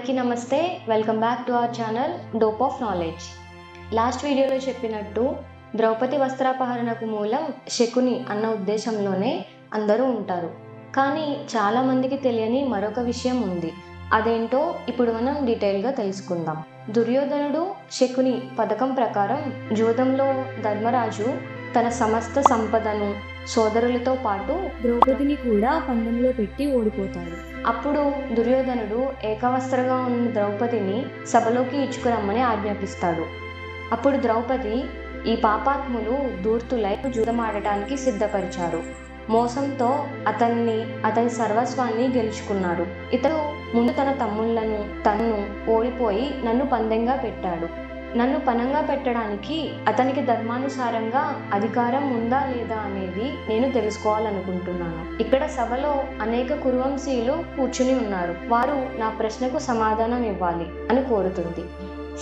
అందరికీ నమస్తే. Welcome back to our channel dope of knowledge. Last వీడియోలో చెప్పినట్టు ద్రౌపది వస్త్రాపహరణకు మూలం శకుని అన్న ఉద్దేశంలోనే అందరూ ఉంటారు. కానీ చాలామందికి తెలియని మరొక విషయం ఉంది. అదేంటో ఇప్పుడు మనం డీటెయిల్గా తెలుసుకుందాం. దుర్యోధనుడు శకుని పథకం ప్రకారం జూదంలో ధర్మరాజు తన సమస్త సంపదను సోదరులతో పాటు ద్రౌపదిని కూడా పందెంలో పెట్టి ఓడిపోతాడు. అప్పుడు దుర్యోధనుడు ఏకవస్త్రగా ఉన్న ద్రౌపదిని సభలోకి ఇచ్చుకురమ్మని ఆజ్ఞాపిస్తాడు. అప్పుడు ద్రౌపది ఈ పాపాత్ములు ధూర్తులై జూదమాడటానికి సిద్ధపరిచారు. మోసంతో అతని సర్వస్వాన్ని గెలుచుకున్నారు. ఇతడు ముందు తన తమ్ముళ్లను తన్ను ఓడిపోయి నన్ను పందెంగా పెట్టాడు. నన్ను పనంగా పెట్టడానికి అతనికి ధర్మానుసారంగా అధికారం ఉందా లేదా అనేది నేను తెలుసుకోవాలనుకుంటున్నాను. ఇక్కడ సభలో అనేక కురువంశీయులు కూర్చుని ఉన్నారు. వారు నా ప్రశ్నకు సమాధానం ఇవ్వాలి అని కోరుతుంది.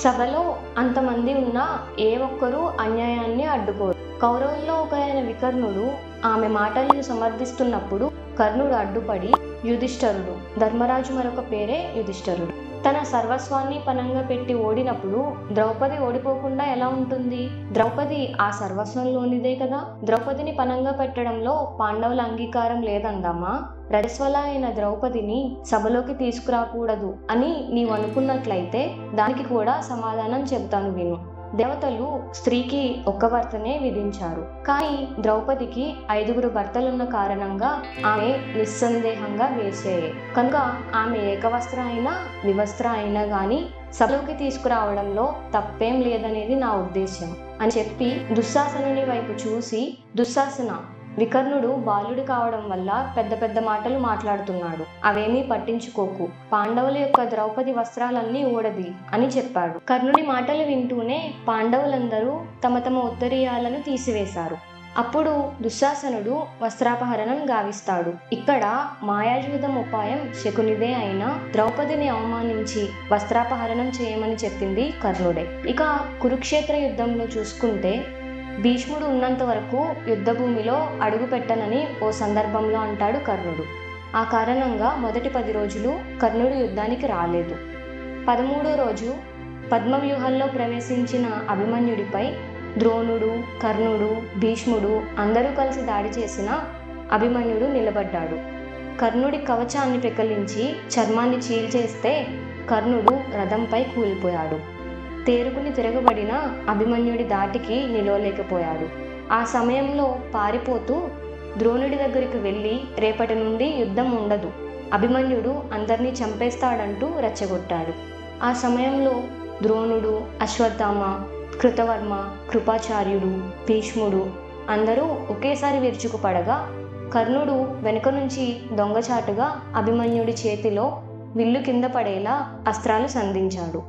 సభలో అంతమంది ఉన్నా ఏ ఒక్కరూ అన్యాయాన్ని అడ్డుకోరు. కౌరవుల్లో ఒకరైన వికర్ణుడు ఆమె మాటలను సమర్థిస్తున్నప్పుడు కర్ణుడు అడ్డుపడి యుధిష్ఠరుడు, ధర్మరాజు మరొక పేరే యుధిష్ఠరుడు, తన సర్వస్వాన్ని పనంగా పెట్టి ఓడినప్పుడు ద్రౌపది ఓడిపోకుండా ఎలా ఉంటుంది? ద్రౌపది ఆ సర్వస్వంలోనిదే కదా. ద్రౌపదిని పనంగా పెట్టడంలో పాండవుల అంగీకారం లేదందామా? రజస్వల అయిన ద్రౌపదిని సభలోకి తీసుకురాకూడదు అని నీవు అనుకున్నట్లయితే దానికి కూడా సమాధానం చెబుతాను విను. దేవతలు స్త్రీకి ఒక్క భర్తనే విధించారు. కానీ ద్రౌపదికి 5గురు భర్తలున్న కారణంగా ఆమె నిస్సందేహంగా వేసేయే. కనుక ఆమె ఏకవస్త్ర అయినా వివస్త్ర అయినా గాని సభలోకి తీసుకురావడంలో తప్పేం లేదనేది నా ఉద్దేశ్యం అని చెప్పి దుశ్శాసనుని వైపు చూసి, దుశ్శాసన, వికర్ణుడు బాలుడు కావడం వల్ల పెద్ద పెద్ద మాటలు మాట్లాడుతున్నాడు, అవేమీ పట్టించుకోకు, పాండవుల యొక్క ద్రౌపది వస్త్రాలన్నీ ఊడది అని చెప్పాడు. కర్ణుని మాటలు వింటూనే పాండవులందరూ తమ తమ ఉత్తరీయాలను తీసివేశారు. అప్పుడు దుశ్శాసనుడు వస్త్రాపహరణం గావిస్తాడు. ఇక్కడ మాయాజూదం ఉపాయం శకునిదే అయినా ద్రౌపదిని అవమానించి వస్త్రాపహరణం చేయమని చెప్పింది కర్ణుడే. ఇక కురుక్షేత్ర యుద్ధంలో చూసుకుంటే భీష్ముడు ఉన్నంత వరకు యుద్ధభూమిలో అడుగు పెట్టనని ఓ సందర్భంలో అంటాడు కర్ణుడు. ఆ కారణంగా మొదటి 10 రోజులు కర్ణుడు యుద్ధానికి రాలేదు. 13వ రోజు పద్మవ్యూహంలో ప్రవేశించిన అభిమన్యుడిపై ద్రోణుడు, కర్ణుడు, భీష్ముడు అందరూ కలిసి దాడి చేసిన అభిమన్యుడు నిలబడ్డాడు. కర్ణుడి కవచాన్ని పెకలించి చర్మాన్ని చీల్చేస్తే కర్ణుడు రథంపై కూలిపోయాడు. తేరుకుని తిరగబడిన అభిమన్యుడి దాటికి నిలవలేకపోయాడు. ఆ సమయంలో పారిపోతూ ద్రోణుడి దగ్గరికి వెళ్ళి రేపటి నుండి యుద్ధం ఉండదు, అభిమన్యుడు అందరినీ చంపేస్తాడంటూ రెచ్చగొట్టాడు. ఆ సమయంలో ద్రోణుడు, అశ్వత్థామ, కృతవర్మ, కృపాచార్యుడు, భీష్ముడు అందరూ ఒకేసారి విరుచుకుపడగా కర్ణుడు వెనుక నుంచి దొంగచాటుగా అభిమన్యుడి చేతిలో విల్లు కింద పడేలా అస్త్రాలు సంధించాడు.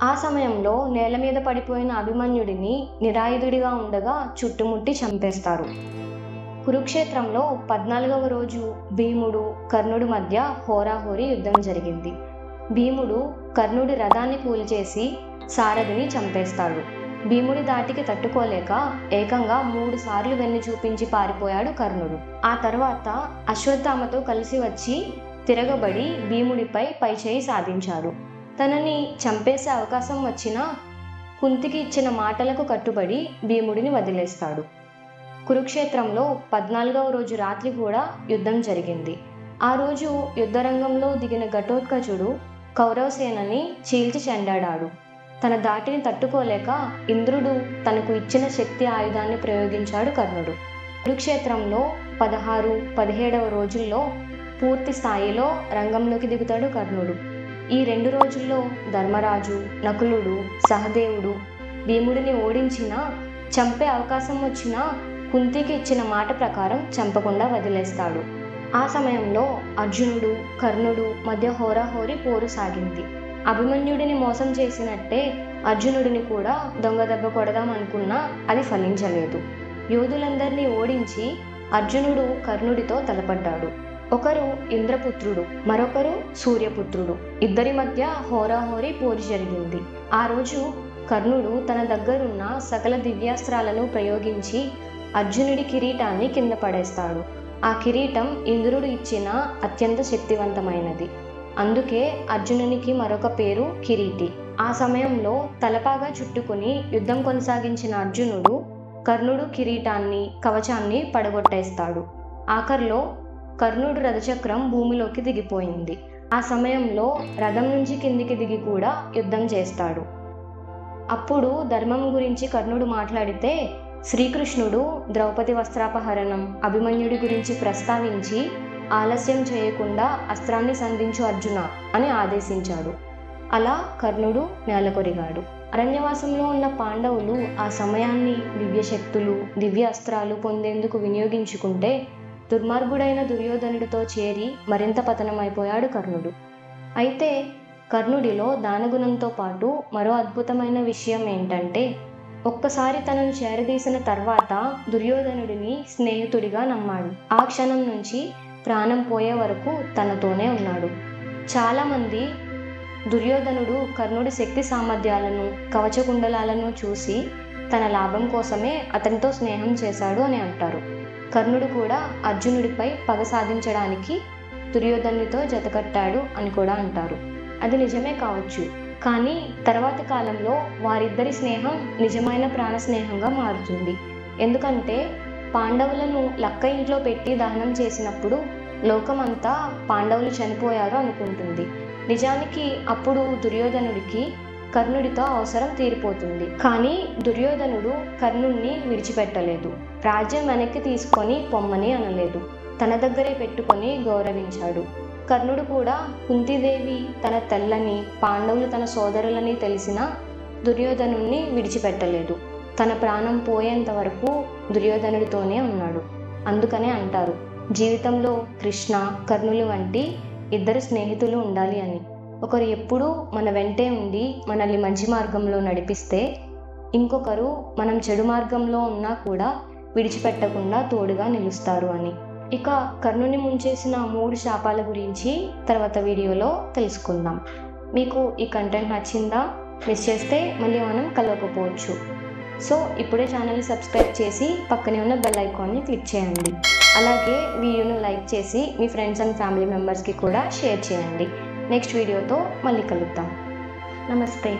ఆ సమయంలో నేల మీద పడిపోయిన అభిమన్యుడిని నిరాయుధుడిగా ఉండగా చుట్టుముట్టి చంపేస్తారు. కురుక్షేత్రంలో 14వ రోజు భీముడు, కర్ణుడి మధ్య హోరాహోరీ యుద్ధం జరిగింది. భీముడు కర్ణుడి రథాన్ని కూల్చేసి సారథిని చంపేస్తాడు. భీముడి దాటికి తట్టుకోలేక ఏకంగా 3 సార్లు వెన్ను చూపించి పారిపోయాడు కర్ణుడు. ఆ తర్వాత అశ్వత్థామతో కలిసి వచ్చి తిరగబడి భీముడిపై పైచేయి సాధించాడు. తనని చంపేసే అవకాశం వచ్చినా కుంతికి ఇచ్చిన మాటలకు కట్టుబడి భీముడిని వదిలేస్తాడు. కురుక్షేత్రంలో 14వ రోజు రాత్రి కూడా యుద్ధం జరిగింది. ఆ రోజు యుద్ధరంగంలో దిగిన ఘటోత్కచుడు కౌరవసేనని చీల్చి చెండాడాడు. తన దాటిని తట్టుకోలేక ఇంద్రుడు తనకు ఇచ్చిన శక్తి ఆయుధాన్ని ప్రయోగించాడు కర్ణుడు. కురుక్షేత్రంలో 16, 17వ రోజుల్లో పూర్తి స్థాయిలో రంగంలోకి దిగుతాడు కర్ణుడు. ఈ 2 రోజుల్లో ధర్మరాజు, నకులుడు, సహదేవుడు భీముడిని ఓడించినా చంపే అవకాశం వచ్చినా కుంతికి ఇచ్చిన మాట ప్రకారం చంపకుండా వదిలేస్తాడు. ఆ సమయంలో అర్జునుడు, కర్ణుడు మధ్య హోరాహోరీ పోరు సాగింది. అభిమన్యుడిని మోసం చేసినట్టే అర్జునుడిని కూడా దొంగ దెబ్బ కొడదాం అనుకున్నా అది ఫలించలేదు. యోధులందరినీ ఓడించి అర్జునుడు కర్ణుడితో తలపడ్డాడు. ఒకరు ఇంద్రపుత్రుడు, మరొకరు సూర్యపుత్రుడు. ఇద్దరి మధ్య హోరాహోరీ పోరు జరిగింది. ఆ రోజు కర్ణుడు తన దగ్గరున్న సకల దివ్యాస్త్రాలను ప్రయోగించి అర్జునుడి కిరీటాన్ని కింద పడేస్తాడు. ఆ కిరీటం ఇంద్రుడు ఇచ్చిన అత్యంత శక్తివంతమైనది. అందుకే అర్జునునికి మరొక పేరు కిరీటి. ఆ సమయంలో తలపాగా చుట్టుకుని యుద్ధం కొనసాగించిన అర్జునుడు కర్ణుడు కిరీటాన్ని, కవచాన్ని పడగొట్టేస్తాడు. ఆఖర్లో కర్ణుడు రథచక్రం భూమిలోకి దిగిపోయింది. ఆ సమయంలో రథం నుంచి కిందికి దిగి కూడా యుద్ధం చేస్తాడు. అప్పుడు ధర్మం గురించి కర్ణుడు మాట్లాడితే శ్రీకృష్ణుడు ద్రౌపది వస్త్రాపహరణం, అభిమన్యుడి గురించి ప్రస్తావించి ఆలస్యం చేయకుండా అస్త్రాన్ని సంధించు అర్జున అని ఆదేశించాడు. అలా కర్ణుడు నేలకొరిగాడు. అరణ్యవాసంలో ఉన్న పాండవులు ఆ సమయాన్ని దివ్యశక్తులు, దివ్య అస్త్రాలు పొందేందుకు వినియోగించుకుంటే దుర్మార్గుడైన దుర్యోధనుడితో చేరి మరింత పతనమైపోయాడు కర్ణుడు. అయితే కర్ణుడిలో దానగుణంతో పాటు మరో అద్భుతమైన విషయం ఏంటంటే ఒక్కసారి తనను చేరదీసిన తర్వాత దుర్యోధనుడిని స్నేహితుడిగా నమ్మాడు. ఆ క్షణం నుంచి ప్రాణం పోయే వరకు తనతోనే ఉన్నాడు. చాలామంది దుర్యోధనుడు కర్ణుడి శక్తి సామర్థ్యాలను, కవచకుండలాలను చూసి తన లాభం కోసమే అతనితో స్నేహం చేశాడు అని అంటారు. కర్ణుడు కూడా అర్జునుడిపై పగ సాధించడానికి దుర్యోధనుడితో జతకట్టాడు అని కూడా అంటారు. అది నిజమే కావచ్చు, కానీ తర్వాతి కాలంలో వారిద్దరి స్నేహం నిజమైన ప్రాణ స్నేహంగా మారుతుంది. ఎందుకంటే పాండవులను లక్క ఇంట్లో పెట్టి దహనం చేసినప్పుడు లోకమంతా పాండవులు చనిపోయారు అనుకుంటుంది. నిజానికి అప్పుడు దుర్యోధనుడికి కర్ణుడితో అవసరం తీరిపోతుంది. కానీ దుర్యోధనుడు కర్ణుడిని విడిచిపెట్టలేదు. రాజ్యం వెనక్కి తీసుకొని పొమ్మని అనలేదు. తన దగ్గరే పెట్టుకొని గౌరవించాడు. కర్ణుడు కూడా కుంతీదేవి తన తల్లని, పాండవులు తన సోదరులని తెలిసిన దుర్యోధనుడిని విడిచిపెట్టలేదు. తన ప్రాణం పోయేంత వరకు దుర్యోధనుడితోనే ఉన్నాడు. అందుకనే అంటారు జీవితంలో కృష్ణ, కర్ణులు వంటి ఇద్దరు స్నేహితులు ఉండాలి అని. ఒకరు ఎప్పుడూ మన వెంటే ఉండి మనల్ని మంచి మార్గంలో నడిపిస్తే, ఇంకొకరు మనం చెడు మార్గంలో ఉన్నా కూడా విడిచిపెట్టకుండా తోడుగా నిలుస్తారు అని. ఇక కర్ణుని ముంచేసిన 3 శాపాల గురించి తర్వాత వీడియోలో తెలుసుకుందాం. మీకు ఈ కంటెంట్ నచ్చిందా? మిస్ చేస్తే మళ్ళీ మనం కలవకపోవచ్చు. సో ఇప్పుడే ఛానల్ని సబ్స్క్రైబ్ చేసి పక్కనే ఉన్న బెల్ ఐకాన్ని క్లిక్ చేయండి. అలాగే వీడియోను లైక్ చేసి మీ ఫ్రెండ్స్ అండ్ ఫ్యామిలీ మెంబర్స్కి కూడా షేర్ చేయండి. నెక్స్ట్ వీడియోతో మళ్ళీ కలుద్దాం. నమస్తే.